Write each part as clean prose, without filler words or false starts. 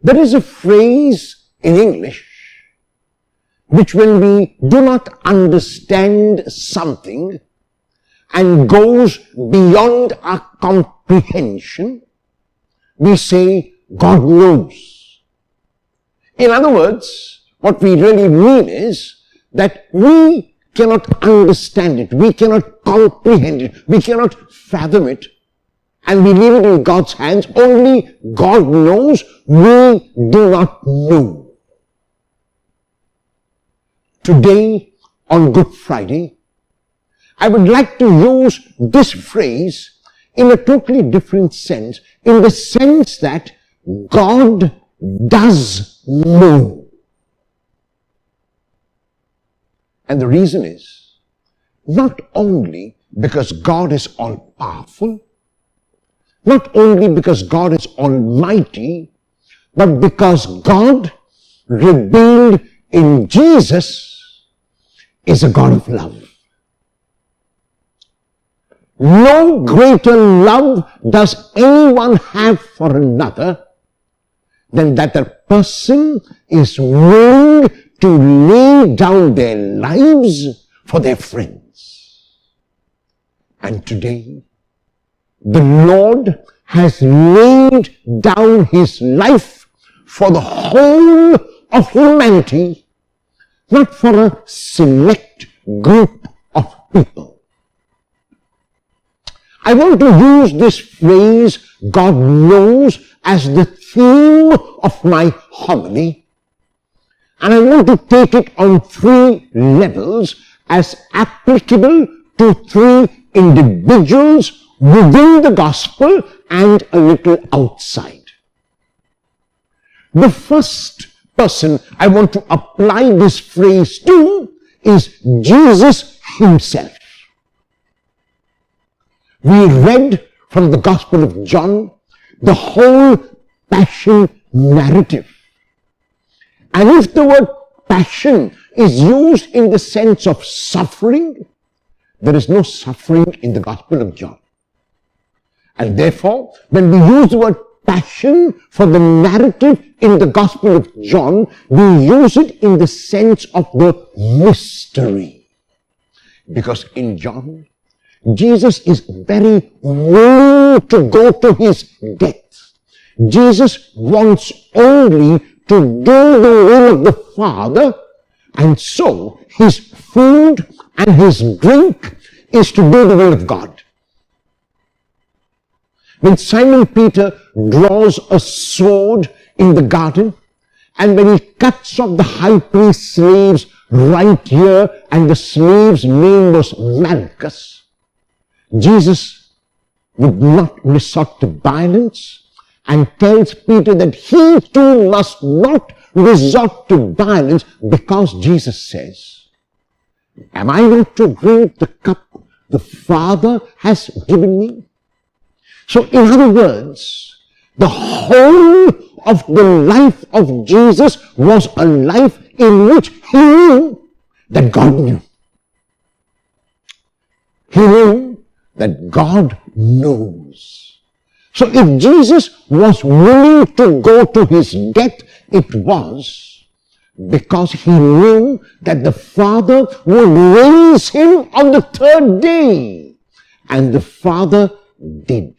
There is a phrase in English which, when we do not understand something and goes beyond our comprehension, we say, God knows. In other words, what we really mean is that we cannot understand it, we cannot comprehend it, we cannot fathom it, and we leave it in God's hands. Only God knows, we do not know. Today, on Good Friday, I would like to use this phrase in a totally different sense, in the sense that God does know. And the reason is, not only because God is all-powerful, not only because God is almighty, but because God, revealed in Jesus, is a God of love. No greater love does anyone have for another than that a person is willing to lay down their lives for their friends. And today, the Lord has laid down His life for the whole of humanity, not for a select group of people. I want to use this phrase, God knows, as the theme of my homily, and I want to take it on three levels as applicable to three individuals within the gospel and a little outside. The first person I want to apply this phrase to is Jesus Himself. We read from the Gospel of John the whole passion narrative. And if the word passion is used in the sense of suffering, there is no suffering in the Gospel of John. And therefore, when we use the word passion for the narrative in the Gospel of John, we use it in the sense of the mystery. Because in John, Jesus is very willing to go to His death. Jesus wants only to do the will of the Father, and so His food and His drink is to do the will of God. When Simon Peter draws a sword in the garden, and when he cuts off the high priest's slave's right ear, and the slave's name was Malchus, Jesus would not resort to violence and tells Peter that he too must not resort to violence, because Jesus says, am I not to drink the cup the Father has given me? So in other words, the whole of the life of Jesus was a life in which He knew that God knew. He knew that God knows. So if Jesus was willing to go to His death, it was because He knew that the Father would raise Him on the third day. And the Father did.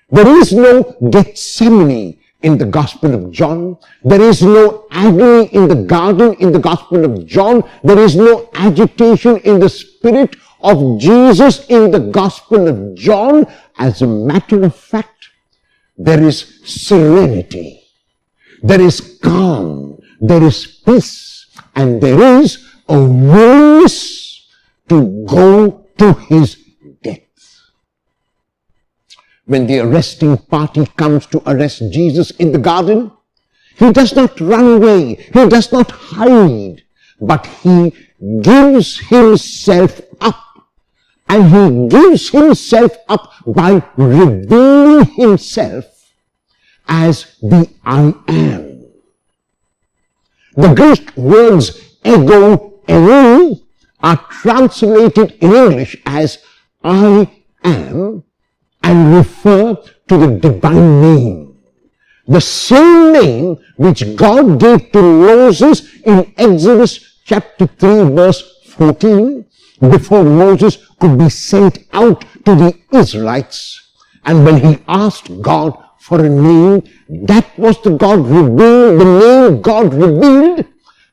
There is no Gethsemane in the Gospel of John. There is no agony in the garden in the Gospel of John. There is no agitation in the spirit of Jesus in the Gospel of John. As a matter of fact, there is serenity, there is calm, there is peace, and there is a willingness to go to His death. When the arresting party comes to arrest Jesus in the garden, He does not run away, He does not hide, but He gives Himself up. And He gives Himself up by revealing Himself as the I am. The Greek words ego, eimi are translated in English as I am and refer to the divine name. The same name which God gave to Moses in Exodus chapter 3 verse 14, before Moses could be sent out to the Israelites. And when he asked God for a name, that was the name God revealed.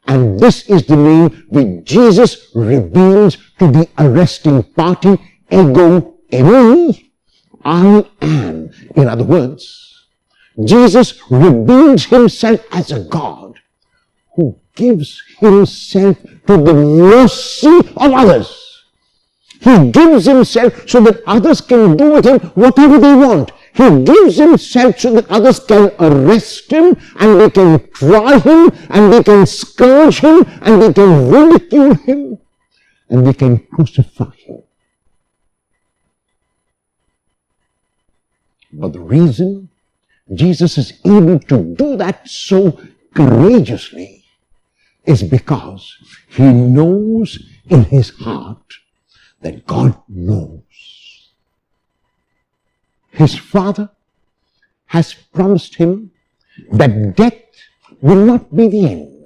And this is the name which Jesus reveals to the arresting party, ego eimi, I am. In other words, Jesus reveals himself as a God who gives himself to the mercy of others. He gives himself so that others can do with him whatever they want. He gives himself so that others can arrest him, and they can try him, and they can scourge him, and they can ridicule him, and they can crucify him. But the reason Jesus is able to do that so courageously is because he knows in his heart that God knows. His Father has promised him that death will not be the end.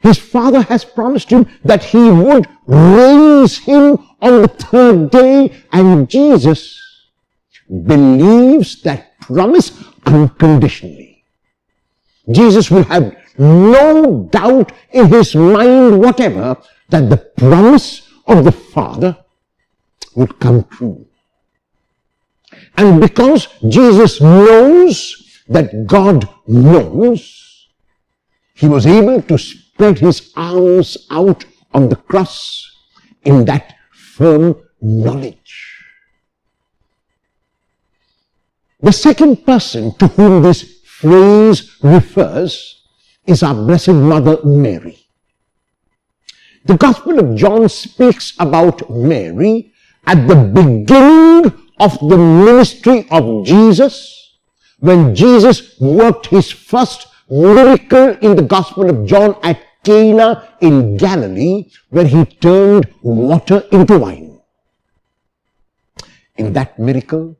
His Father has promised him that he would raise him on the third day, and Jesus believes that promise unconditionally. Jesus will have no doubt in his mind whatever that the promise of the Father would come true. And because Jesus knows that God knows, he was able to spread his arms out on the cross in that firm knowledge. The second person to whom this phrase refers is our Blessed Mother Mary. The Gospel of John speaks about Mary at the beginning of the ministry of Jesus, when Jesus worked his first miracle in the Gospel of John at Cana in Galilee, where he turned water into wine. In that miracle,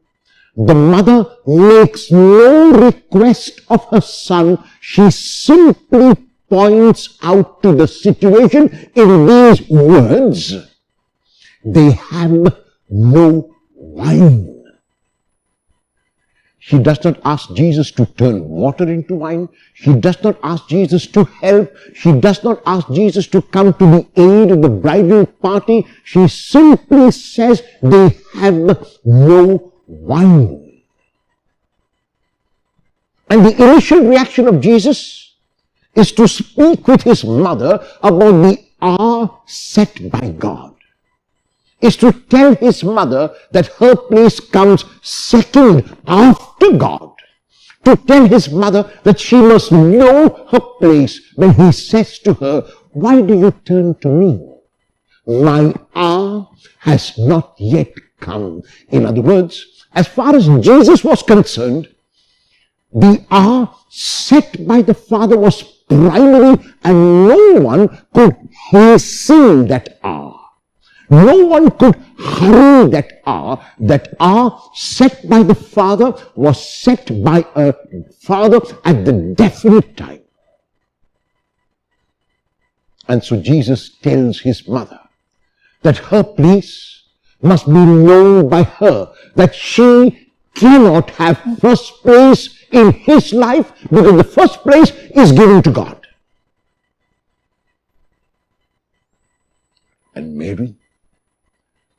the mother makes no request of her son. She simply points out to the situation in these words: they have no wine. She does not ask Jesus to turn water into wine. She does not ask Jesus to help. She does not ask Jesus to come to the aid of the bridal party. She simply says they have no wine. And the initial reaction of Jesus is to speak with his mother about the hour set by God. Is to tell his mother that her place comes second after God. To tell his mother that she must know her place when he says to her, "Why do you turn to me? My hour has not yet come." In other words, as far as Jesus was concerned, the hour set by the Father was primary, and no one could hasten that hour. No one could hurry that hour. That hour set by the Father was set by a Father at the definite time. And so Jesus tells his mother that her place must be known by her, that she cannot have first place in his life because the first place is given to God. And Mary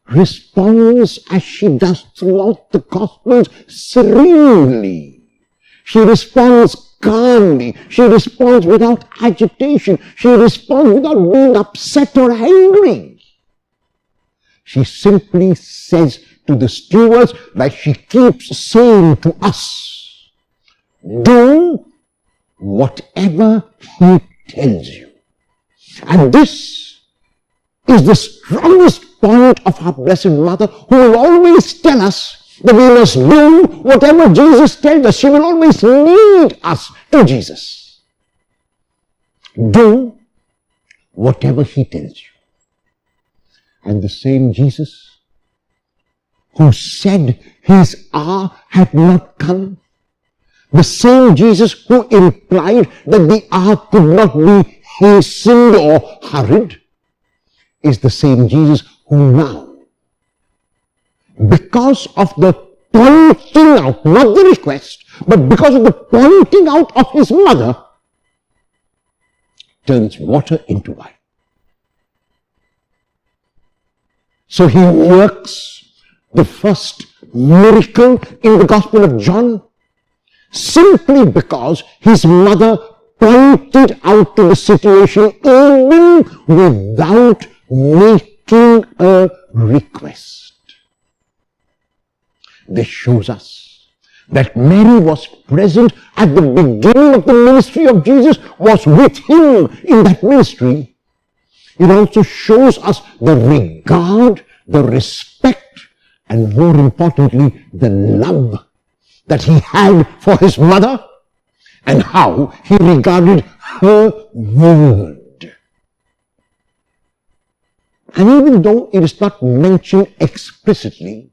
responds as she does throughout the Gospels serenely. She responds calmly. She responds without agitation. She responds without being upset or angry. She simply says to the stewards, like she keeps saying to us, "Do whatever he tells you." And this is the strongest point of our Blessed Mother, who will always tell us that we must do whatever Jesus tells us. She will always lead us to Jesus. Do whatever he tells you. And the same Jesus who said his hour had not come, the same Jesus who implied that the hour could not be hastened or hurried, is the same Jesus who now, because of the pointing out, not the request, but because of the pointing out of his mother, turns water into wine. So he works the first miracle in the Gospel of John simply because his mother pointed out to the situation even without making a request. This shows us that Mary was present at the beginning of the ministry of Jesus, was with him in that ministry. It also shows us the regard, the respect, and more importantly, the love that he had for his mother and how he regarded her word. And even though it is not mentioned explicitly,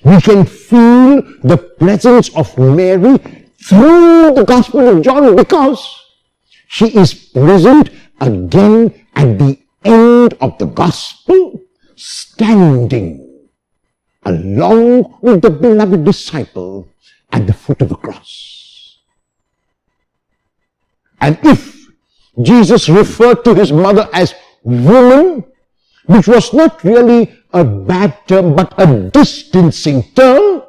we can feel the presence of Mary through the Gospel of John because she is present again at the end of the Gospel, standing along with the beloved disciple at the foot of the cross. And if Jesus referred to his mother as woman, which was not really a bad term, but a distancing term,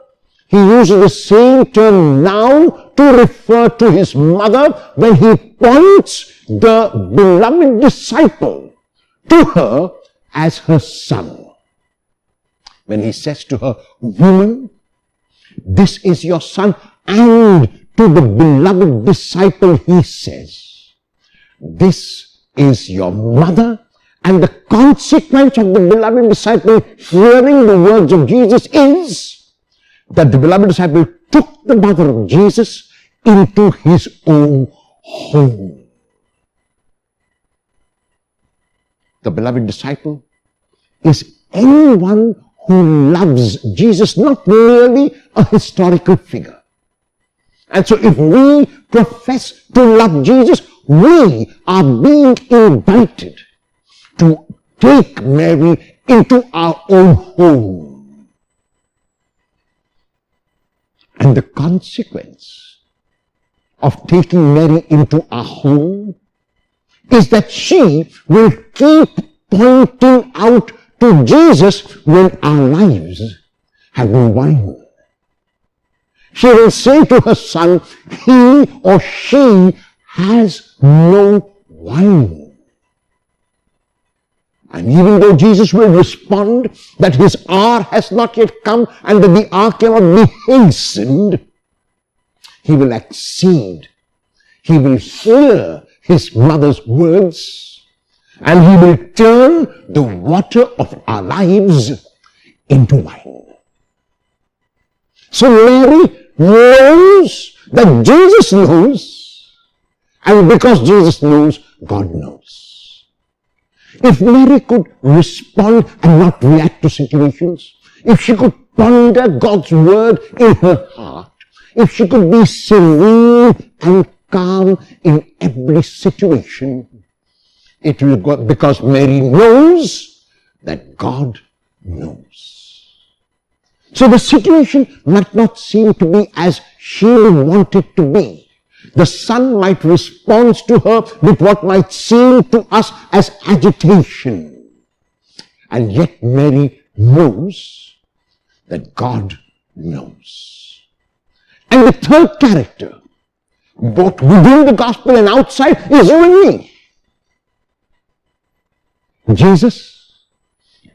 he uses the same term now to refer to his mother when he points the beloved disciple to her as her son. When he says to her, woman, this is your son, and to the beloved disciple he says, this is your mother. And the consequence of the beloved disciple hearing the words of Jesus is that the beloved disciple took the mother of Jesus into his own home. The beloved disciple is anyone who loves Jesus, not merely a historical figure. And so if we profess to love Jesus, we are being invited to take Mary into our own home. And the consequence of taking Mary into our home is that she will keep pointing out to Jesus when our lives have been wine. She will say to her son, he or she has no wine. And even though Jesus will respond that his hour has not yet come and that the hour cannot be hastened, he will accede. He will hear his mother's words and he will turn the water of our lives into wine. So Mary knows that Jesus knows, and because Jesus knows, God knows. If Mary could respond and not react to situations, if she could ponder God's word in her heart, if she could be serene and calm in every situation, it will go because Mary knows that God knows. So the situation might not seem to be as she would want it to be. The son might respond to her with what might seem to us as agitation. And yet Mary knows that God knows. And the third character, both within the gospel and outside, is you and me. Jesus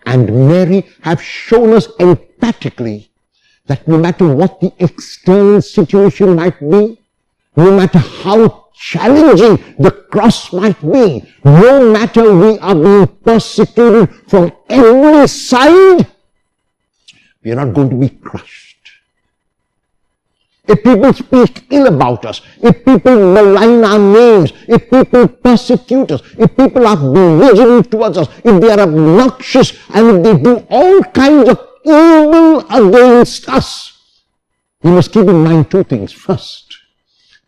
and Mary have shown us emphatically that no matter what the external situation might be, no matter how challenging the cross might be, no matter we are being persecuted from every side, we are not going to be crushed. If people speak ill about us, if people malign our names, if people persecute us, if people are belligerent towards us, if they are obnoxious and if they do all kinds of evil against us, we must keep in mind two things. First,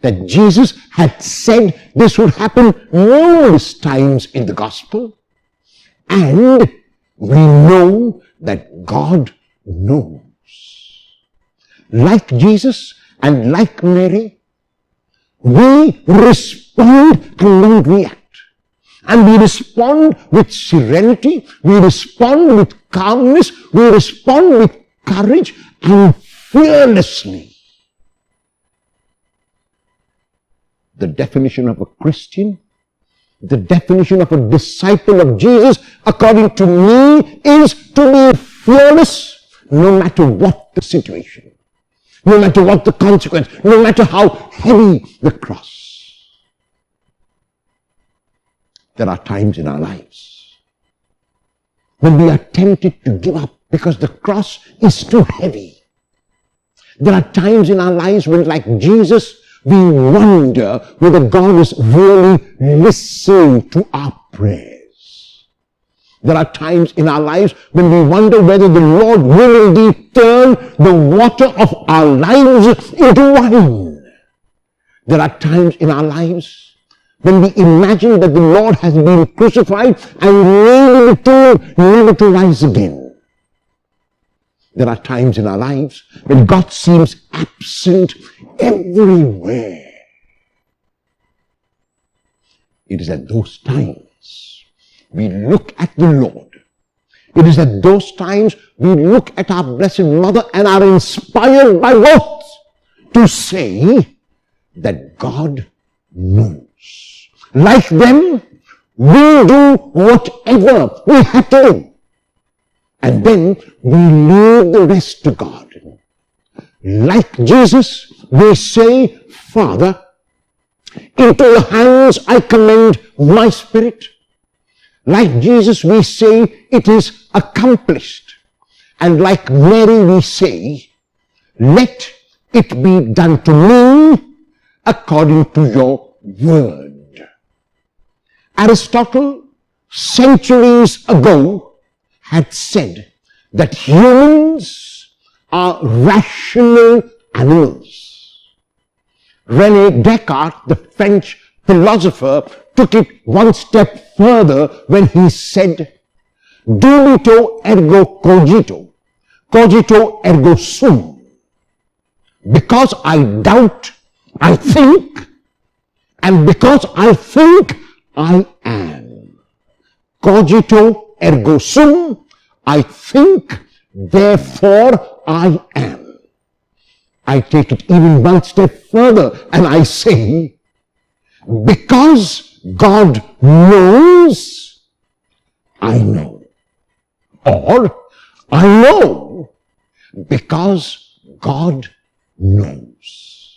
that Jesus had said this would happen numerous times in the gospel. And we know that God knows. Like Jesus and like Mary, we respond and don't react. And we respond with serenity, we respond with calmness, we respond with courage and fearlessly. The definition of a Christian, the definition of a disciple of Jesus, according to me, is to be fearless no matter what the situation, no matter what the consequence, no matter how heavy the cross. There are times in our lives when we are tempted to give up because the cross is too heavy. There are times in our lives when, like Jesus, we wonder whether God is really listening to our prayers. There are times in our lives when we wonder whether the Lord will indeed turn the water of our lives into wine. There are times in our lives when we imagine that the Lord has been crucified and laid in the tomb, never to rise again. There are times in our lives when God seems absent everywhere. It is at those times we look at the Lord. It is at those times we look at our Blessed Mother and are inspired by both to say that God knows. Like them, we do whatever we have to do. And then we leave the rest to God. Like Jesus, we say, Father, into your hands I commend my spirit. Like Jesus, we say, it is accomplished. And like Mary, we say, let it be done to me according to your word. Aristotle, centuries ago, had said that humans are rational animals. René Descartes, the French philosopher, took it one step further when he said, dubito ergo cogito, cogito ergo sum. Because I doubt, I think, and because I think, I am. Cogito ergo sum, I think, therefore I am. I take it even one step further and I say, because God knows, I know. Or, I know because God knows.